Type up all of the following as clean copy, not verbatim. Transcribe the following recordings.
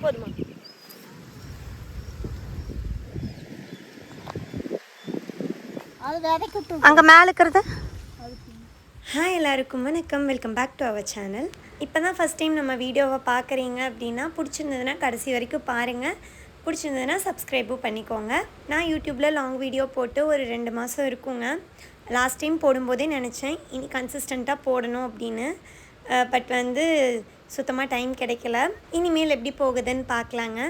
போதுமா? அது விதைக்கிட்டு அங்கே மேலே இருக்கிறது. ஹாய் எல்லாருக்கும் வணக்கம், welcome back to our channel. இப்போ தான் ஃபஸ்ட் டைம் நம்ம வீடியோவை பார்க்குறீங்க அப்படின்னா பிடிச்சிருந்ததுன்னா கடைசி வரைக்கும் பாருங்கள். பிடிச்சிருந்ததுன்னா சப்ஸ்கிரைபும் பண்ணிக்கோங்க. நான் யூடியூப்பில் லாங் வீடியோ போட்டு ஒரு 2 மாதம் இருக்குங்க. லாஸ்ட் டைம் போடும்போதே நினச்சேன் இனி கன்சிஸ்டண்ட்டாக போடணும் அப்படின்னு. பட் வந்து சுத்தமாக டைம் கிடைக்கல. இனிமேல் எப்படி போகுதுன்னு பார்க்கலாங்க.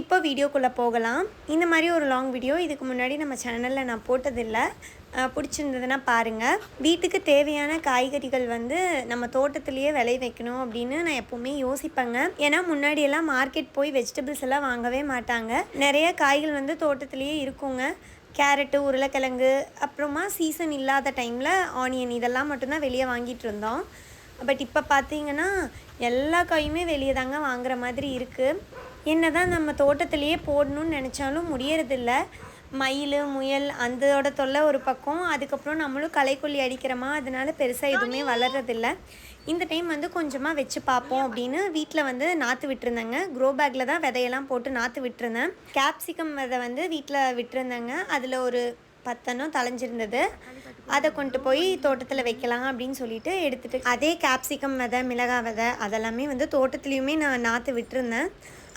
இப்போ வீடியோக்குள்ளே போகலாம். இந்த மாதிரி ஒரு லாங் வீடியோ இதுக்கு முன்னாடி நம்ம சேனலில் நான் போட்டதில்லை. பிடிச்சிருந்ததுன்னா பாருங்கள். வீட்டுக்கு தேவையான காய்கறிகள் வந்து நம்ம தோட்டத்துலேயே விளை வைக்கணும் அப்படின்னு நான் எப்போவுமே யோசிப்பேங்க. ஏன்னா முன்னாடியெல்லாம் மார்க்கெட் போய் வெஜிடபிள்ஸ் எல்லாம் வாங்கவே மாட்டாங்க. நிறைய காய்கள் வந்து தோட்டத்துலேயே இருக்குங்க. கேரட்டு, உருளைக்கிழங்கு, அப்புறமா சீசன் இல்லாத டைமில் ஆனியன், இதெல்லாம் மட்டும்தான் வெளியே வாங்கிட்டு இருந்தோம். பட் இப்போ பார்த்தீங்கன்னா எல்லா காயுமே வெளியே தாங்க வாங்குற மாதிரி இருக்குது. என்ன தான் நம்ம தோட்டத்திலேயே போடணும்னு நினச்சாலும் முடியறதில்ல. மயில், முயல் அதோட தொல்லை ஒரு பக்கம், அதுக்கப்புறம் நம்மளும் களைக்கொல்லி அடிக்கிறோமா, அதனால பெருசாக எதுவுமே வளர்றதில்ல. இந்த டைம் வந்து கொஞ்சமாக வச்சு பார்ப்போம் அப்படின்னு வீட்டில் வந்து நாற்று விட்டுருந்தேங்க. க்ரோ பேக்கில் தான் விதையெல்லாம் போட்டு நாற்று விட்டுருந்தேன். கேப்சிகம் விதை வந்து வீட்டில் விட்டுருந்தேங்க. அதில் ஒரு 10 தலைஞ்சிருந்தது. அதை கொண்டு போய் தோட்டத்தில் வைக்கலாம் அப்படின்னு சொல்லிட்டு எடுத்துகிட்டு, அதே கேப்சிகம் விதை, மிளகாய் விதை அதெல்லாமே வந்து தோட்டத்துலேயுமே நான் நாற்று விட்டுருந்தேன்.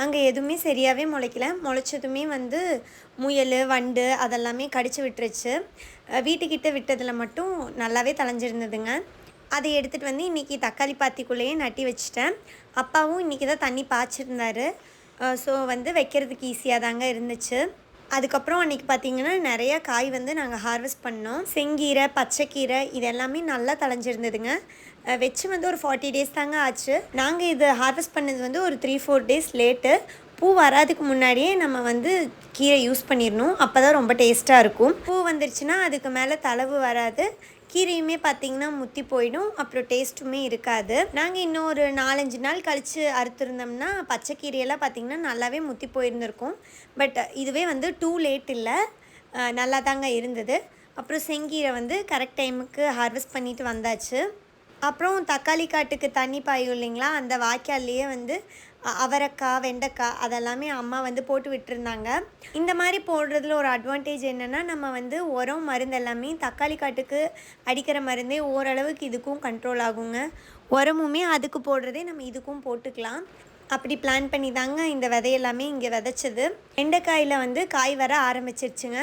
அங்கே எதுவுமே சரியாகவே முளைக்கல. முளைச்சதுமே வந்து முயல், வண்டு அதெல்லாமே கடிச்சு விட்டுருச்சு. வீட்டுக்கிட்ட விட்டதில் மட்டும் நல்லாவே தலைஞ்சிருந்ததுங்க. அதை எடுத்துகிட்டு வந்து இன்றைக்கி தக்காளி பாத்திக்குள்ளேயே நட்டி வச்சிட்டேன். அப்பாவும் இன்றைக்கி தான் தண்ணி பாய்ச்சிருந்தாரு. ஸோ வந்து வைக்கிறதுக்கு ஈஸியாக தாங்க இருந்துச்சு. அதுக்கப்புறம் அன்றைக்கி பார்த்திங்கன்னா நிறையா காய் வந்து நாங்கள் ஹார்வெஸ்ட் பண்ணோம். செங்கீரை, பச்சைக்கீரை இது எல்லாமே நல்லா தலைஞ்சிருந்ததுங்க. வச்சு வந்து ஒரு 40 டேஸ் தாங்க ஆச்சு. நாங்கள் இது ஹார்வெஸ்ட் பண்ணது வந்து ஒரு 3-4 டேஸ் லேட்டு. பூ வராதுக்கு முன்னாடியே நம்ம வந்து கீரை யூஸ் பண்ணிடணும். அப்போ தான் ரொம்ப டேஸ்ட்டாக இருக்கும். பூ வந்துருச்சுன்னா அதுக்கு மேலே தளவு வராது. கீரையுமே பார்த்திங்கன்னா முத்தி போயிடும். அப்புறம் டேஸ்ட்டுமே இருக்காது. நாங்கள் இன்னும் ஒரு 4-5 நாள் கழித்து அறுத்துருந்தோம்னா பச்சை கீரையெல்லாம் பார்த்திங்கன்னா நல்லாவே முத்தி போயிருந்திருக்கும். பட் இதுவே வந்து டூ லேட் இல்லை, நல்லா தாங்க இருந்தது. அப்புறம் செங்கீரை வந்து கரெக்ட் டைமுக்கு ஹார்வெஸ்ட் பண்ணிட்டு வந்தாச்சு. அப்புறம் தக்காளி காட்டுக்கு தண்ணி பாயும் இல்லைங்களா, அந்த வாய்க்கால்லையே வந்து அவரைக்காய், வெண்டைக்காய் அதெல்லாமே அம்மா வந்து போட்டு விட்டுருந்தாங்க. இந்த மாதிரி போடுறதுல ஒரு அட்வான்டேஜ் என்னென்னா, நம்ம வந்து உரம், மருந்து எல்லாமே தக்காளி காட்டுக்கு அடிக்கிற மருந்தே ஓரளவுக்கு இதுக்கும் கண்ட்ரோல் ஆகுங்க. உரமுமே அதுக்கு போடுறதே நம்ம இதுக்கும் போட்டுக்கலாம். அப்படி பிளான் பண்ணி தாங்க இந்த விதையெல்லாமே இங்கே விதைச்சது. வெண்டைக்காயில் வந்து காய் வர ஆரம்பிச்சிருச்சுங்க.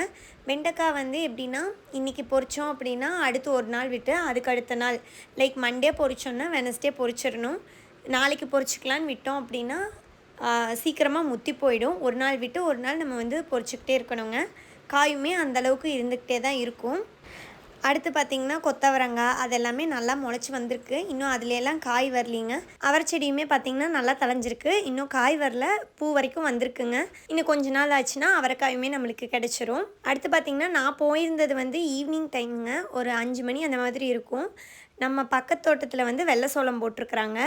வெண்டைக்காய் வந்து எப்படின்னா, இன்றைக்கி பொரித்தோம் அப்படின்னா அடுத்து ஒரு நாள் விட்டு அதுக்கு அடுத்த நாள், லைக் மண்டே பொரிச்சோன்னா வெனஸ்டே பொரிச்சிடணும். நாளைக்கு பொரிச்சிக்கலான்னு விட்டோம் அப்படின்னா சீக்கிரமாக முத்தி போயிடும். ஒரு நாள் விட்டு ஒரு நாள் நம்ம வந்து பொரிச்சிக்கிட்டே இருக்கணுங்க. காயுமே அந்தளவுக்கு இருந்துக்கிட்டே தான் இருக்கும். அடுத்து பார்த்திங்கன்னா கொத்தவரங்காய் அதெல்லாமே நல்லா முளைச்சி வந்திருக்கு. இன்னும் அதுலையெல்லாம் காய் வரலிங்க. அவரைச்செடியுமே பார்த்திங்கன்னா நல்லா தலைஞ்சிருக்கு. இன்னும் காய் வரல, பூ வரைக்கும் வந்திருக்குங்க. இன்னும் கொஞ்ச நாள் ஆச்சுன்னா அவரைக்காயுமே நம்மளுக்கு கிடச்சிரும். அடுத்து பார்த்திங்கன்னா நான் போயிருந்தது வந்து ஈவினிங் டைமுங்க. ஒரு 5 மணி அந்த மாதிரி இருக்கும். நம்ம பக்கத்து தோட்டத்தில் வந்து வெள்ளை சோளம் போட்டிருக்குறாங்க.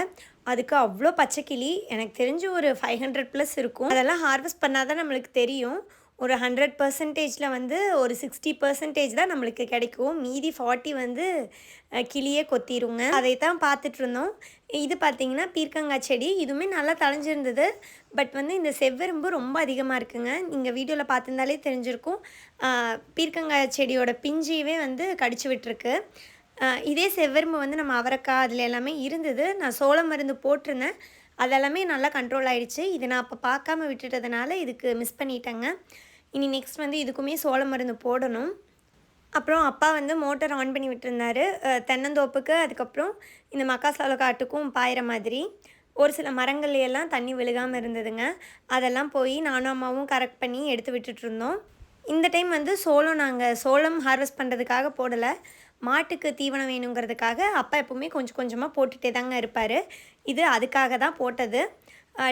அதுக்கு அவ்வளோ பச்சைக்கிளி, எனக்கு தெரிஞ்சு ஒரு 500+ இருக்கும். அதெல்லாம் ஹார்வெஸ்ட் பண்ணால் தான் நம்மளுக்கு தெரியும். ஒரு 100%ல் வந்து ஒரு 60% தான் நம்மளுக்கு கிடைக்கும். மீதி 40 வந்து கிளியே கொத்திடுங்க. அதை தான் பார்த்துட்ருந்தோம். இது பார்த்திங்கன்னா பீர்க்கங்காய் செடி. இதுவுமே நல்லா தலைஞ்சிருந்தது. பட் வந்து இந்த செவ்வெரும்பு ரொம்ப அதிகமாக இருக்குங்க. நீங்கள் வீடியோவில் பார்த்துருந்தாலே தெரிஞ்சிருக்கும். பீர்க்கங்காய் செடியோட பிஞ்சியவே வந்து கடிச்சு விட்டுருக்கு. இதே செவ்வெரும்பு வந்து நம்ம அவரைக்காய் அதில் எல்லாமே இருந்தது. நான் சோள மருந்து போட்டிருந்தேன். அதெல்லாமே நல்லா கண்ட்ரோல் ஆகிடுச்சு. இது நான் அப்போ பார்க்காம விட்டுட்டதுனால இதுக்கு மிஸ் பண்ணிட்டேங்க. இனி நெக்ஸ்ட் வந்து இதுக்குமே சோள மருந்து போடணும். அப்புறம் அப்பா வந்து மோட்டர் ஆன் பண்ணி விட்டுருந்தாரு. தென்னந்தோப்புக்கு, அதுக்கப்புறம் இந்த மக்காசோள காட்டுக்கும் பாயிற மாதிரி. ஒரு சில மரங்கள்லையெல்லாம் தண்ணி விழுகாமல் இருந்ததுங்க. அதெல்லாம் போய் நானும் அம்மாவும் கரெக்ட் பண்ணி எடுத்து விட்டுட்ருந்தோம். இந்த டைம் வந்து நாங்கள் சோளம் ஹார்வெஸ்ட் பண்ணுறதுக்காக போடலை. மாட்டுக்கு தீவனம் வேணுங்கிறதுக்காக அப்பா எப்போவுமே கொஞ்சம் கொஞ்சமாக போட்டுகிட்டே தாங்க இருப்பார். இது அதுக்காக தான் போட்டது.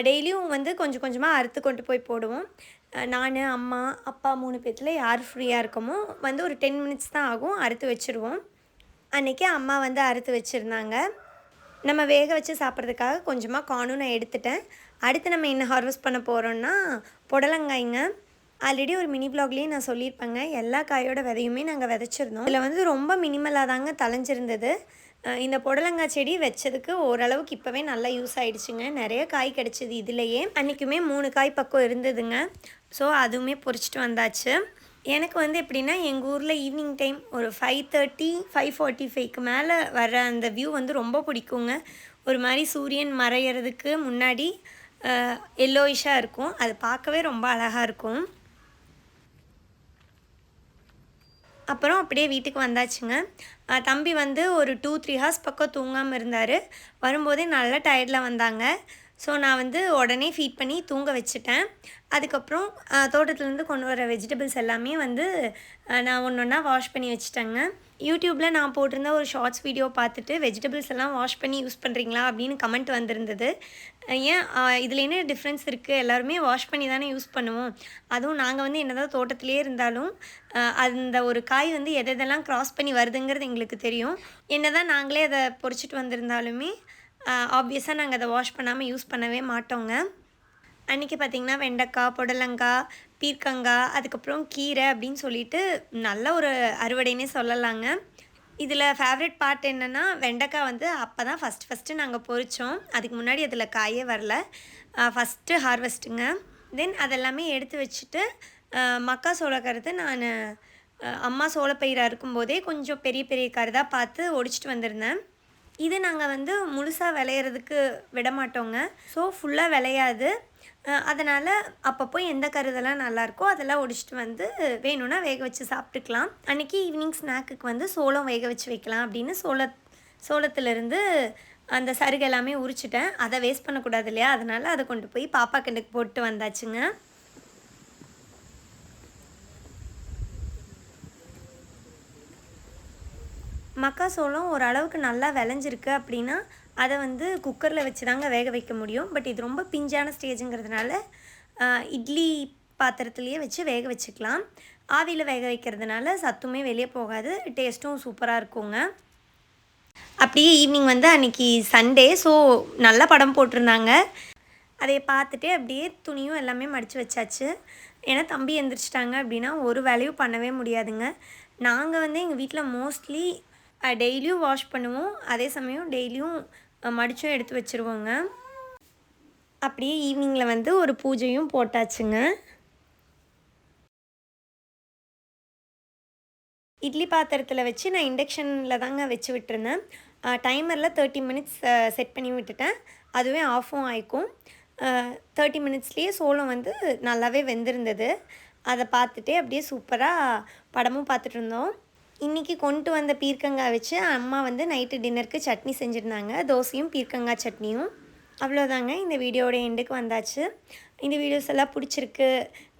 டெய்லியும் வந்து கொஞ்சம் கொஞ்சமாக அறுத்து கொண்டு போய் போடுவோம். நான், அம்மா, அப்பா 3 பேர்த்தில் யார் ஃப்ரீயாக இருக்கமோ வந்து ஒரு 10 மினிட்ஸ் தான் ஆகும், அறுத்து வச்சுருவோம். அன்றைக்கி அம்மா வந்து அறுத்து வச்சுருந்தாங்க. நம்ம வேக வச்சு சாப்பிட்றதுக்காக கொஞ்சமாக கார்னும் நான் எடுத்துட்டேன். அடுத்து நம்ம என்ன ஹார்வெஸ்ட் பண்ண போகிறோன்னா புடலங்காய்ங்க. ஆல்ரெடி ஒரு மினி வ்ளாக்லேயே நான் சொல்லியிருப்பேங்க, எல்லா காயோட விதையுமே நாங்கள் விதைச்சிருந்தோம். இதில் வந்து ரொம்ப மினிமலாக தாங்க தலைஞ்சிருந்தது. இந்த புடலங்காய் செடி வச்சதுக்கு ஓரளவுக்கு இப்போவே நல்லா யூஸ் ஆகிடுச்சுங்க. நிறைய காய் கிடச்சிது இதுலேயே. அன்றைக்குமே 3 காய் பக்கம் இருந்ததுங்க. ஸோ அதுவுமே பொறிச்சிட்டு வந்தாச்சு. எனக்கு வந்து எப்படின்னா எங்கள் ஊரில் ஈவினிங் டைம் ஒரு 5:30 5:45க்கு மேலே வர அந்த வியூ வந்து ரொம்ப பிடிக்குங்க. ஒரு மாதிரி சூரியன் மறையிறதுக்கு முன்னாடி எல்லோயிஷாக இருக்கும். அது பார்க்கவே ரொம்ப அழகாக இருக்கும். அப்புறம் அப்படியே வீட்டுக்கு வந்தாச்சுங்க. தம்பி வந்து ஒரு 2-3 ஹார்ஸ் பக்கம் தூங்காமல் இருந்தார். வரும்போதே நல்லா டயர்டில் வந்தாங்க. ஸோ நான் வந்து உடனே ஃபீட் பண்ணி தூங்க வச்சுட்டேன். அதுக்கப்புறம் தோட்டத்துலேருந்து கொண்டு வர வெஜிடபிள்ஸ் எல்லாமே வந்து நான் ஒன்று ஒன்றா வாஷ் பண்ணி வச்சுட்டேங்க. யூடியூப்பில் நான் போட்டிருந்த ஒரு ஷார்ட்ஸ் வீடியோ பார்த்துட்டு வெஜிடபிள்ஸ் எல்லாம் வாஷ் பண்ணி யூஸ் பண்ணுறீங்களா அப்படின்னு கமெண்ட் வந்திருந்தது. ஏன் இதில் என்ன டிஃப்ரென்ஸ் இருக்குது, எல்லாருமே வாஷ் பண்ணி தானே யூஸ் பண்ணுவோம். அதுவும் நாங்கள் வந்து என்னதான் தோட்டத்திலே இருந்தாலும் அந்த ஒரு காய் வந்து எதெல்லாம் க்ராஸ் பண்ணி வருதுங்கிறது எங்களுக்கு தெரியும். என்ன தான் நாங்களே அதை பொறிச்சிட்டு வந்திருந்தாலுமே ஆப்வியஸாக நாங்கள் அதை வாஷ் பண்ணாமல் யூஸ் பண்ணவே மாட்டோங்க. அன்றைக்கி பார்த்திங்கன்னா வெண்டைக்காய், புடலங்காய், பீர்க்கங்காய், அதுக்கப்புறம் கீரை அப்படின்னு சொல்லிட்டு நல்ல ஒரு அறுவடைனே சொல்லலாங்க. இதில் ஃபேவரட் பார்ட் என்னென்னா வெண்டைக்காய் வந்து அப்போ தான் ஃபஸ்ட்டு நாங்கள் பொறித்தோம். அதுக்கு முன்னாடி அதில் காயே வரல. ஃபஸ்ட்டு ஹார்வெஸ்ட்டுங்க. தென் அதெல்லாமே எடுத்து வச்சுட்டு மக்கா சோளக்கருது நான் அம்மா சோளப்பயிராக இருக்கும்போதே கொஞ்சம் பெரிய பெரிய கருதாக பார்த்து ஒடிச்சிட்டு வந்திருந்தேன். இது நாங்கள் வந்து முழுசாக விளையிறதுக்கு விட மாட்டோங்க. ஸோ ஃபுல்லாக விளையாது. அதனால் அப்பப்போ எந்த கருதெல்லாம் நல்லாயிருக்கோ அதெல்லாம் ஒடிச்சிட்டு வந்து வேணும்னா வேக வச்சு சாப்பிட்டுக்கலாம். அன்றைக்கி ஈவினிங் ஸ்நாக்குக்கு வந்து சோளம் வேக வச்சு வைக்கலாம் அப்படின்னு சோளத்துலேருந்து அந்த சருகு எல்லாமே உரிச்சிட்டேன். அதை வேஸ்ட் பண்ணக்கூடாது இல்லையா, அதனால் அதை கொண்டு போய் பாப்பா கிண்டுக்கு போட்டு வந்தாச்சுங்க. மக்காசோளம் ஓரளவுக்கு நல்லா விளைஞ்சிருக்கு அப்படின்னா அதை வந்து குக்கரில் வச்சு தாங்க வேக வைக்க முடியும். பட் இது ரொம்ப பிஞ்சான ஸ்டேஜுங்கிறதுனால இட்லி பாத்திரத்துலேயே வச்சு வேக வச்சுக்கலாம். ஆவியில் வேக வைக்கிறதுனால சத்துமே வெளியே போகாது, டேஸ்ட்டும் சூப்பராக இருக்குங்க. அப்படியே ஈவினிங் வந்து அன்றைக்கி சண்டே, ஸோ நல்ல படம் போட்டிருந்தாங்க. அதை பார்த்துட்டு அப்படியே துணியும் எல்லாமே மடித்து வச்சாச்சு. ஏன்னா தம்பி எழுந்திரிச்சிட்டாங்க அப்படின்னா ஒரு வேலையும் பண்ணவே முடியாதுங்க. நாங்கள் வந்து எங்கள் வீட்டில் மோஸ்ட்லி டெய்லியும் வாஷ் பண்ணுவோம். அதே சமயம் டெய்லியும் மடிச்சும் எடுத்து வச்சுருவோங்க. அப்படியே ஈவினிங்கில் வந்து ஒரு பூஜையும் போட்டாச்சுங்க. இட்லி பாத்திரத்தில் வச்சு நான் இண்டக்ஷனில் தாங்க வச்சு விட்டுருந்தேன். டைமரில் 30 மினிட்ஸ் செட் பண்ணி விட்டுட்டேன். அதுவே ஆஃபும் ஆகிக்கும். 30 மினிட்ஸ்லேயே சோளம் வந்து நல்லாவே வெந்திருந்தது. அதை பார்த்துட்டே அப்படியே சூப்பராக படமும் பார்த்துட்டு இருந்தோம். இன்றைக்கி கொண்டு வந்த பீர்க்கங்காய் வச்சு அம்மா வந்து நைட்டு டின்னருக்கு சட்னி செஞ்சுருந்தாங்க. தோசையும் பீர்க்கங்காய் சட்னியும். அவ்வளோதாங்க, இந்த வீடியோட எண்டுக்கு வந்தாச்சு. இந்த வீடியோஸ் எல்லாம் பிடிச்சிருக்கு,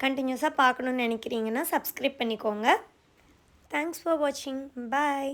கண்டினியூஸாக பார்க்கணுன்னு நினைக்கிறீங்கன்னா சப்ஸ்கிரைப் பண்ணிக்கோங்க. தேங்க்ஸ் ஃபார் வாட்சிங். பாய்.